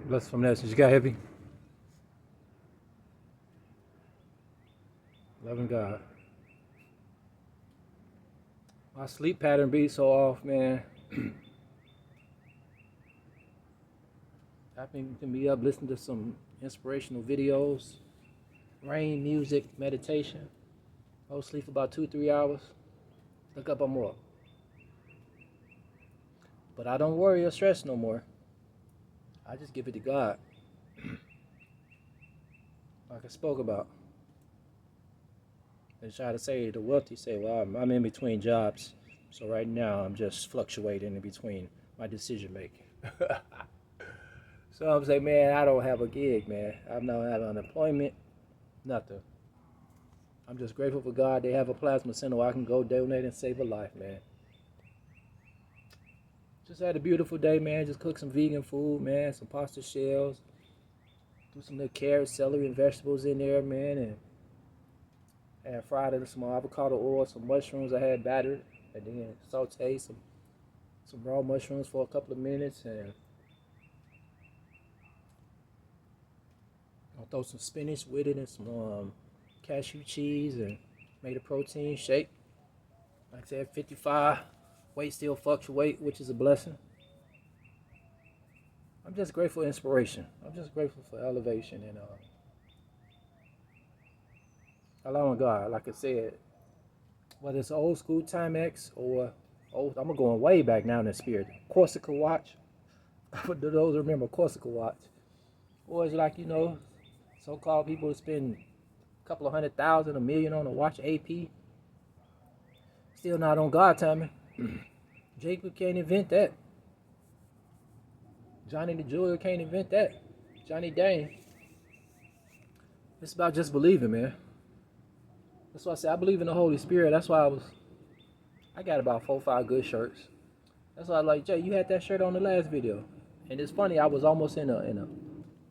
Bless from that. Since you got heavy, loving God. My sleep pattern be so off, man. I've been to be up listening to some inspirational videos, rain music, meditation. Go sleep for about 2, 3 hours. Look up, I'm up. But I don't worry or stress no more. I just give it to God, like I spoke about. They try to say the wealthy say, well, I'm in between jobs, so right now I'm just fluctuating in between my decision making. So I'm saying, man, I don't have a gig, man. I'm not having unemployment, nothing. I'm just grateful for God. They have a plasma center where I can go donate and save a life, man. Just had a beautiful day, man. Just cook some vegan food, man. Some pasta shells. Do some little carrots, celery, and vegetables in there, man. And fried in some avocado oil, some mushrooms I had battered, and then saute some raw mushrooms for a couple of minutes, and I'll throw some spinach with it and some cashew cheese, and made a protein shake. Like I said, 55, weight still fluctuate, which is a blessing. I'm just grateful for inspiration. I'm just grateful for elevation and allowing God, like I said, whether it's old school Timex or old, I'm going way back now in the spirit. Corsica watch, for those who remember Corsica watch. Or it's like, so-called people who spend a couple of 100,000, $1 million on a watch AP. Still not on God timing. Jacob can't invent that. Johnny the Jeweler can't invent that. Johnny Dane. It's about just believing, man. That's why I say I believe in the Holy Spirit. That's why I got about 4 or 5 good shirts. That's why I like, Jay, you had that shirt on the last video. And it's funny, I was almost in a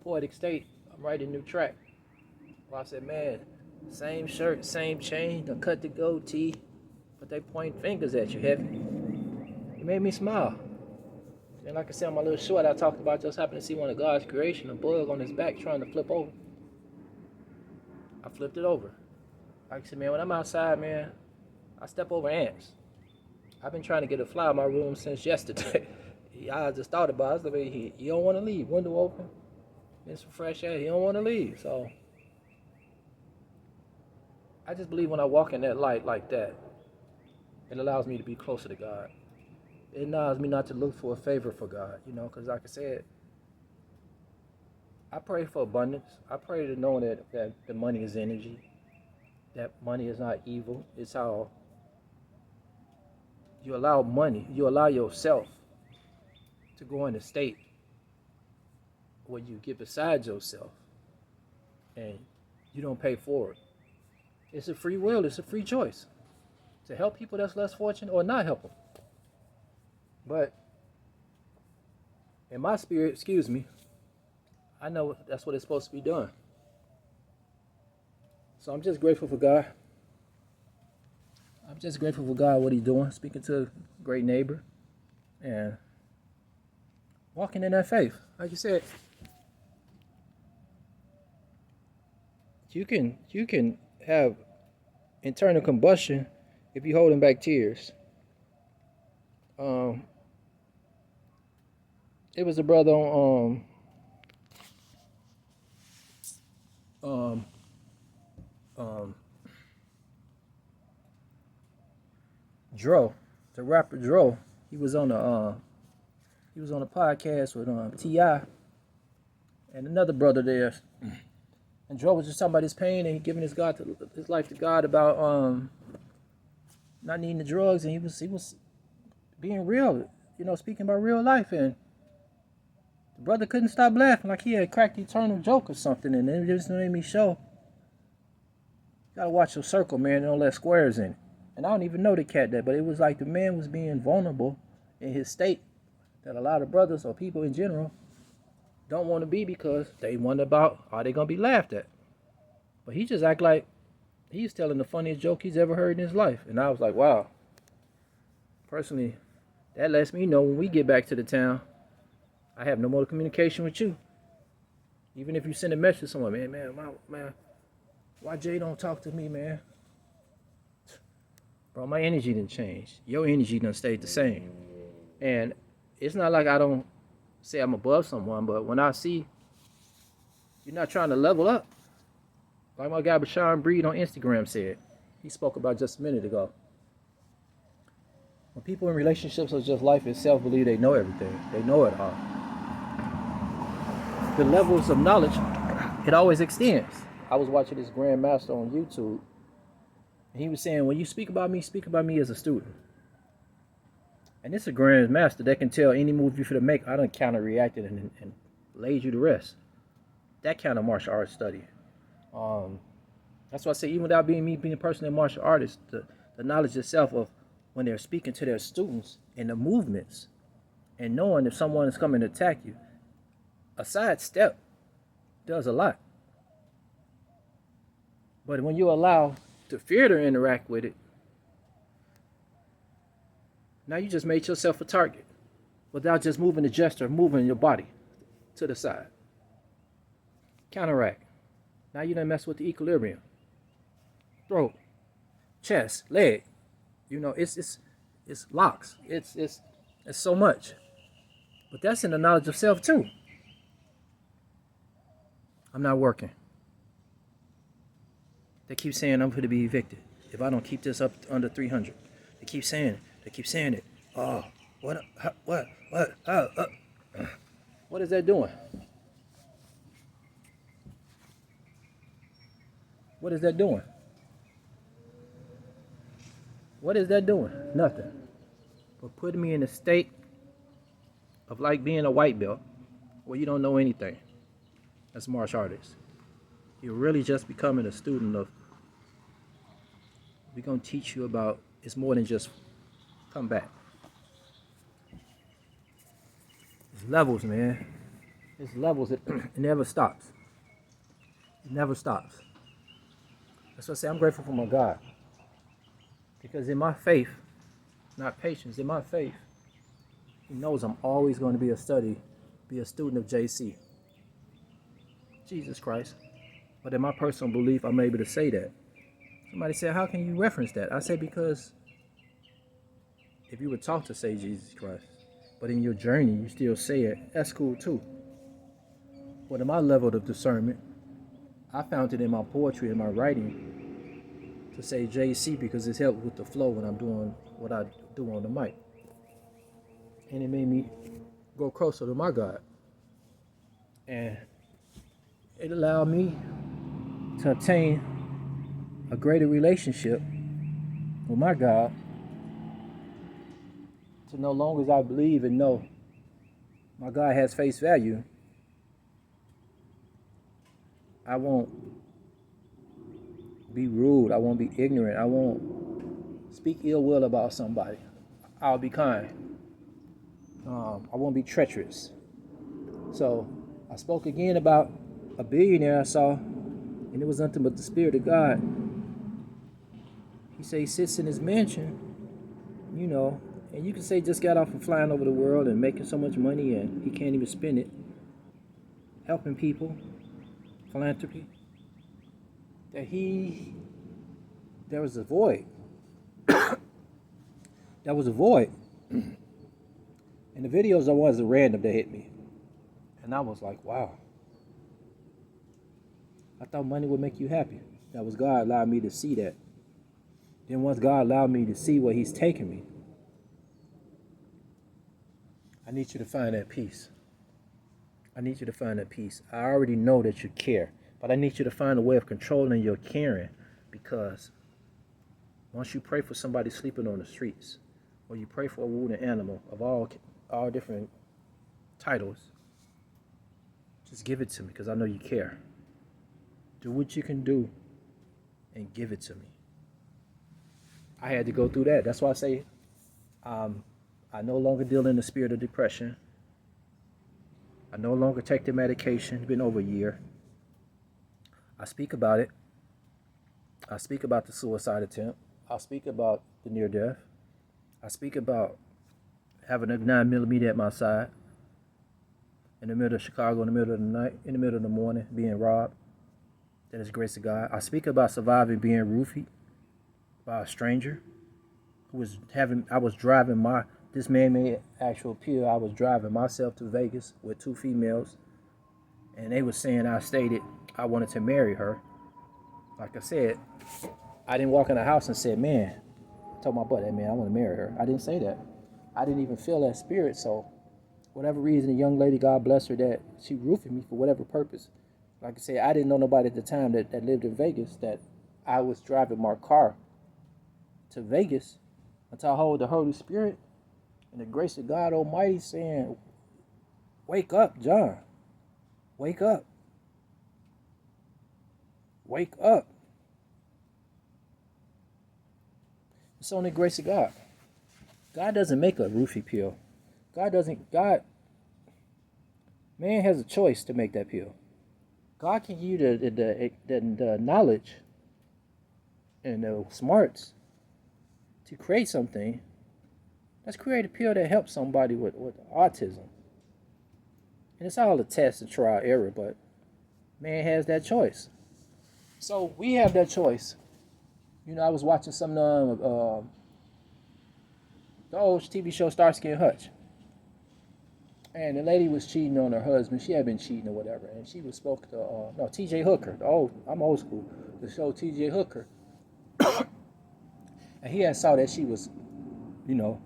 poetic state. I'm writing a new track. Well, I said, man, same shirt, same chain, the cut the goatee, but they point fingers at you, heavy. It made me smile. And like I said on my little short, I talked about just happened to see one of God's creation, a bug on his back trying to flip over. I flipped it over. Like I said, man, when I'm outside, man, I step over ants. I've been trying to get a fly in my room since yesterday. I just thought about it. I mean, he don't want to leave. Window open. Get some fresh air. He don't want to leave. So I just believe when I walk in that light like that, it allows me to be closer to God. It allows me not to look for a favor for God, because like I said, I pray for abundance. I pray to know that the money is energy, that money is not evil. It's how you allow money, you allow yourself to go in a state where you get beside yourself and you don't pay for it. It's a free will, it's a free choice to help people that's less fortunate or not help them. But in my spirit, I know that's what it's supposed to be done. So I'm just grateful for God. I'm just grateful for God, what he's doing, speaking to a great neighbor and walking in that faith. Like you said, you can have internal combustion if you're holding back tears. It was a brother on Dro, the rapper Dro. He was on a podcast with T.I. and another brother there. And Dro was just talking about his pain and he giving his life to God about not needing the drugs, and he was being real, speaking about real life, and the brother couldn't stop laughing like he had cracked the eternal joke or something, and it just made me show. You gotta watch your circle, man, don't let squares in it. And I don't even know the cat that, but it was like the man was being vulnerable in his state that a lot of brothers or people in general don't want to be because they wonder about, are they gonna be laughed at? But he just act like he's telling the funniest joke he's ever heard in his life. And I was like, wow. Personally, that lets me know when we get back to the town, I have no more communication with you. Even if you send a message to someone, man, why Jay don't talk to me, man? Bro, my energy didn't change. Your energy done stayed the same. And it's not like I don't say I'm above someone, but when I see you're not trying to level up, like my guy Bashan Breed on Instagram said, he spoke about just a minute ago. When people in relationships or just life itself believe they know everything, they know it all. The levels of knowledge, it always extends. I was watching this Grandmaster on YouTube, and he was saying, when you speak about me as a student. And it's a Grandmaster that can tell any move you finna make, I done counter reacted and laid you to rest. That kind of martial arts study. That's why I say, even without being a person in martial artists, the knowledge itself of when they're speaking to their students and the movements and knowing if someone is coming to attack you, a side step does a lot. But when you allow the fear to interact with it, now you just made yourself a target without just moving the gesture, moving your body to the side. Counteract. Now you done mess with the equilibrium. Throat, chest, leg. You know, it's locks. It's so much. But that's in the knowledge of self too. I'm not working. They keep saying I'm going to be evicted if I don't keep this up under 300. They keep saying it. They keep saying it. Oh, what? What is that doing? What is that doing? What is that doing? Nothing. But putting me in a state of like being a white belt where you don't know anything as a martial artist. You're really just becoming a student of, we're going to teach you about, it's more than just come back. It's levels, man. It's levels. It never stops. It never stops. That's why I say I'm grateful for my God. Because in my faith, not patience, in my faith, He knows I'm always going to be a student of JC. Jesus Christ. But in my personal belief, I'm able to say that. Somebody said, how can you reference that? I say, because if you were taught to say Jesus Christ, but in your journey you still say it, that's cool too. But in my level of discernment, I found it in my poetry and my writing to say JC because it's helped with the flow when I'm doing what I do on the mic. And it made me go closer to my God. And it allowed me to obtain a greater relationship with my God, to no longer as I believe and know my God has face value, I won't be rude, I won't be ignorant, I won't speak ill will about somebody. I'll be kind. I won't be treacherous. So I spoke again about a billionaire I saw, and it was nothing but the Spirit of God. He said he sits in his mansion, you know, and you can say just got off from flying over the world and making so much money and he can't even spend it helping people, philanthropy, that there was a void. There was a void. And the videos I was random that hit me. And I was like, wow. I thought money would make you happy. That was God allowed me to see that. Then once God allowed me to see where He's taking me, I need you to find that peace. I need you to find that peace. I already know that you care, but I need you to find a way of controlling your caring, because once you pray for somebody sleeping on the streets, or you pray for a wounded animal of all different titles, just give it to me because I know you care. Do what you can do and give it to me. I had to go through that. That's why I say I no longer deal in the spirit of depression. I no longer take the medication. It's been over a year. I speak about it. I speak about the suicide attempt. I speak about the near death. I speak about having a 9mm at my side. in the middle of Chicago, in the middle of the night, in the middle of the morning, being robbed. That is the grace of God. I speak about surviving being roofied by a stranger who was having. I was driving my. This man made actual appeal. I was driving myself to Vegas with two females, and they were saying I stated I wanted to marry her. Like I said, I didn't walk in the house and said, "Man," I told my buddy, "Man, I want to marry her." I didn't say that. I didn't even feel that spirit. So, whatever reason, the young lady, God bless her, that she roofied me for whatever purpose. Like I said, I didn't know nobody at the time that lived in Vegas that I was driving my car to Vegas until I hold the Holy Spirit and the grace of God Almighty saying, "Wake up, John. Wake up. Wake up." It's only grace of God. God doesn't make a roofie pill. Man has a choice to make that pill. God can give you the knowledge and the smarts to create something. Let's create a pill that helps somebody with autism. And it's all a test and trial error, but man has that choice. So we have that choice. You know, I was watching some the old TV show Starsky and Hutch. And the lady was cheating on her husband. She had been cheating or whatever. And she was spoke to T.J. Hooker. I'm old school. The show T.J. Hooker. And he had saw that she was, you know,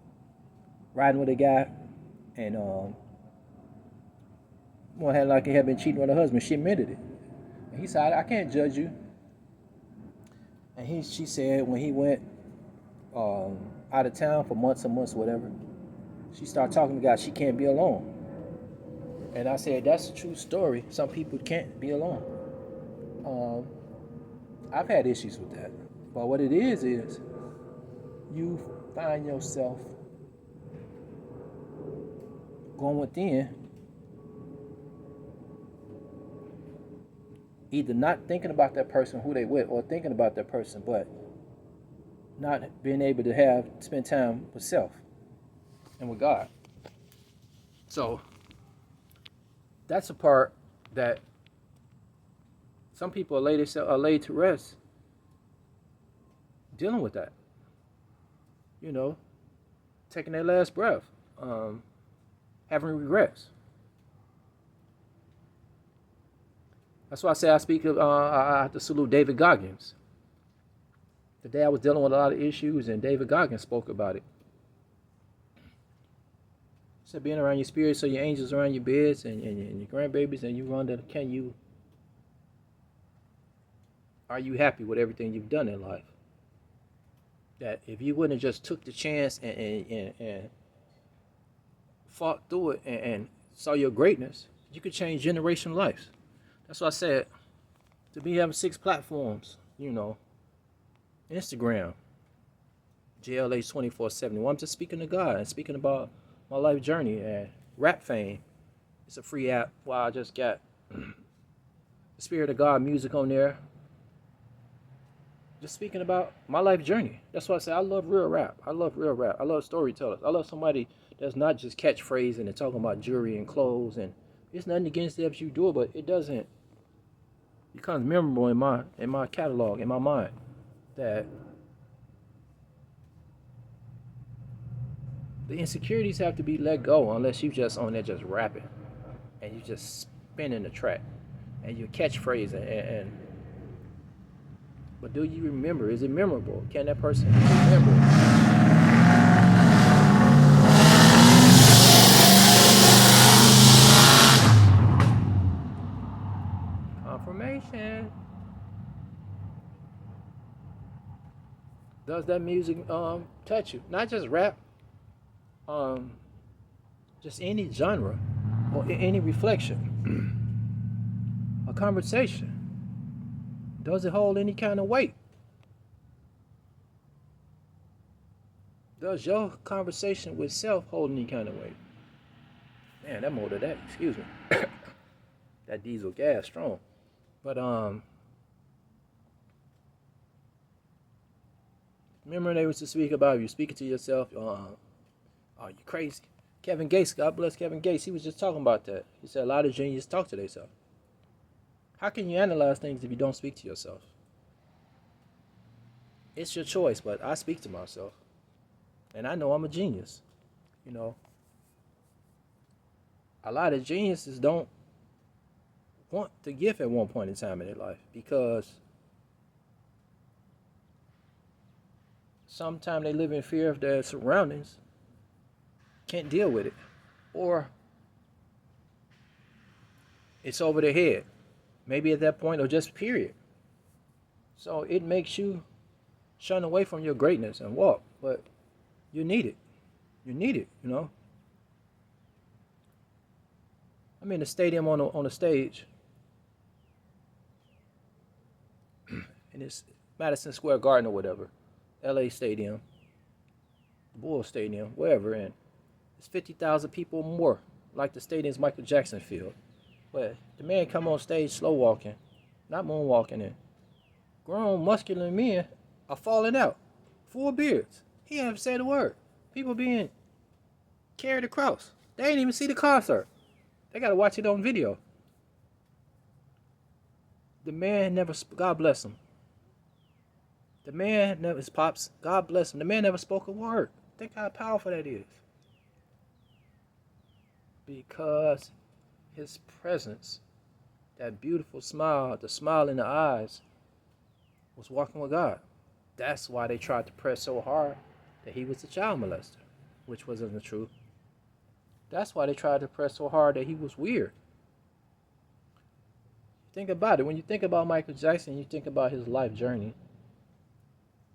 riding with a guy, and had like he had been cheating on her husband. She admitted it. And he said, I can't judge you. And she said when he went out of town for months and months, whatever, she started talking to the guy. She can't be alone. And I said, that's a true story. Some people can't be alone. I've had issues with that. But what it is you find yourself going within, either not thinking about that person, who they with, or thinking about that person, but not being able to spend time with self and with God. So that's a part that some people are laid to rest dealing with that. You know, taking their last breath, having regrets. That's why I say I have to salute David Goggins. Today I was dealing with a lot of issues, and David Goggins spoke about it. He said, being around your spirit, so your angels around your beds and your grandbabies, and you wonder, are you happy with everything you've done in life? That if you wouldn't have just took the chance and fought through it and saw your greatness, you could change generational lives. That's why I said, to be having 6 platforms, you know, Instagram, JLH2471. I'm just speaking to God and speaking about my life journey. And Rap Fame, it's a free app. Wow, I just got the Spirit of God music on there. Just speaking about my life journey. That's why I say I love real rap. I love storytellers. I love somebody that's not just catchphrasing and talking about jewelry and clothes. And it's nothing against it if you do it, but it doesn't. It becomes memorable in my catalog, in my mind, that the insecurities have to be let go unless you just on there just rapping and you just spinning the track and you catchphrasing but do you remember? Is it memorable? Can that person remember? Confirmation. Does that music touch you? Not just rap, just any genre or any reflection, a conversation. Does it hold any kind of weight? Does your conversation with self hold any kind of weight? Man, that motor, that, excuse me. That diesel gas strong. But remember they was to speak about you speaking to yourself, oh, you crazy. Kevin Gates, God bless Kevin Gates, he was just talking about that. He said a lot of geniuses talk to themselves. How can you analyze things if you don't speak to yourself? It's your choice, but I speak to myself. And I know I'm a genius. You know, a lot of geniuses don't want to give at one point in time in their life because sometimes they live in fear of their surroundings, can't deal with it, or it's over their head, maybe at that point, or just period. So it makes you shun away from your greatness and walk, but you need it. You need it, you know. I'm in the stadium on the stage, and it's Madison Square Garden or whatever, LA Stadium, Bull Stadium, wherever, and it's 50,000 people or more, like the stadium's Michael Jackson Field. But the man come on stage slow walking, not moonwalking, and grown muscular men are falling out, full beards. He haven't said a word. People being carried across. They ain't even see the concert. They gotta watch it on video. The man never, God bless him. The man never, his pops, God bless him. The man never spoke a word. Think how powerful that is. Because his presence, that beautiful smile, the smile in the eyes, was walking with God. That's why they tried to press so hard that he was a child molester, which wasn't the truth. That's why they tried to press so hard that he was weird. Think about it. When you think about Michael Jackson, you think about his life journey.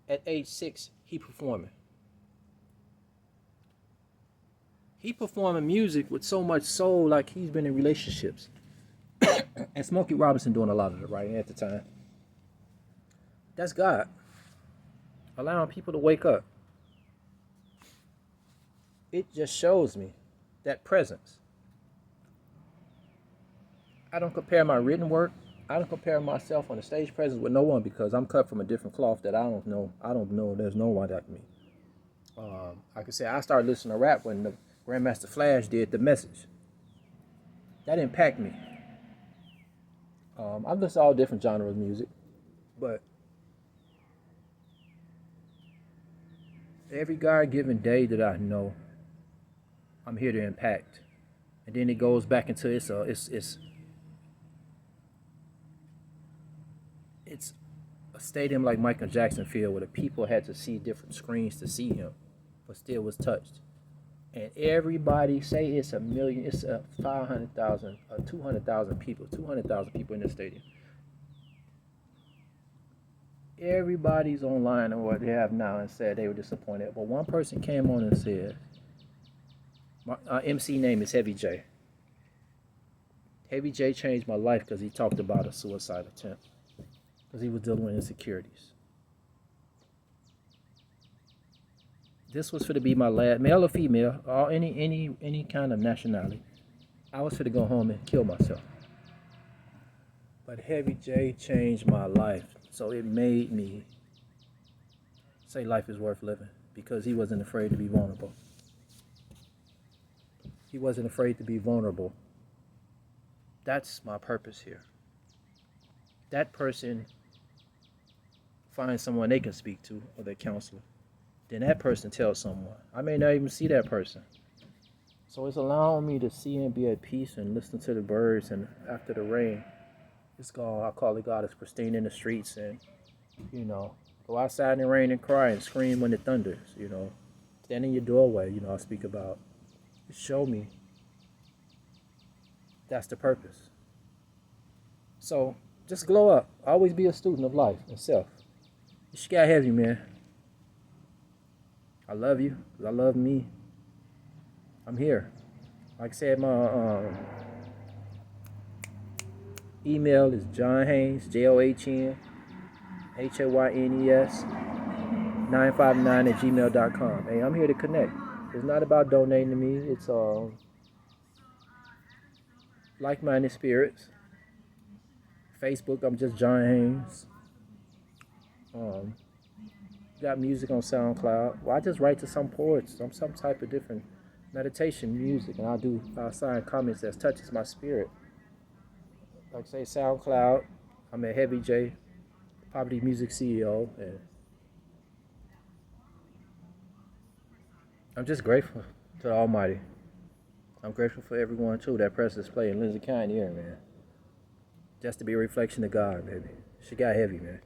At age 6, he performing. He performing music with so much soul, like he's been in relationships. And Smokey Robinson doing a lot of the writing at the time. That's God. Allowing people to wake up. It just shows me that presence. I don't compare my written work. I don't compare myself on the stage presence with no one because I'm cut from a different cloth that I don't know. There's no one like me. I can say I started listening to rap when the Grandmaster Flash did The Message. That impacted me. I've listened to all different genres of music, but every God-given day that I know, I'm here to impact. And then it goes back into it's a stadium like Michael Jackson Field where the people had to see different screens to see him, but still was touched. And everybody say it's a million, it's a 500,000, 200,000 people, 200,000 people in the stadium. Everybody's online on what they have now and said they were disappointed. But one person came on and said, my MC name is Heavy J. Heavy J changed my life because he talked about a suicide attempt. Because he was dealing with insecurities. This was for to be my last, male or female, or any kind of nationality. I was for to go home and kill myself. But Heavy J changed my life. So it made me say life is worth living. Because he wasn't afraid to be vulnerable. He wasn't afraid to be vulnerable. That's my purpose here. That person finds someone they can speak to or their counselor. Then that person tells someone. I may not even see that person. So it's allowing me to see and be at peace and listen to the birds and after the rain. I call it God is pristine in the streets and, go outside in the rain and cry and scream when it thunders, Stand in your doorway, I speak about. Show me. That's the purpose. So just glow up. Always be a student of life and self. You got heavy, man. I love you. I love me. I'm here. Like I said, my email is John Haynes, JOHN, HAYNES 959@gmail.com. Hey, I'm here to connect. It's not about donating to me. It's like-minded spirits. Facebook, I'm just John Haynes. Got music on SoundCloud. Well, I just write to some poets. I'm some type of different meditation music, and I'll sign comments that touches my spirit. Like say SoundCloud, I'm at Heavy J, Poverty Music CEO, and I'm just grateful to the Almighty. I'm grateful for everyone too that presses play in Lindsay County here, man. Just to be a reflection of God, baby. She got heavy, man.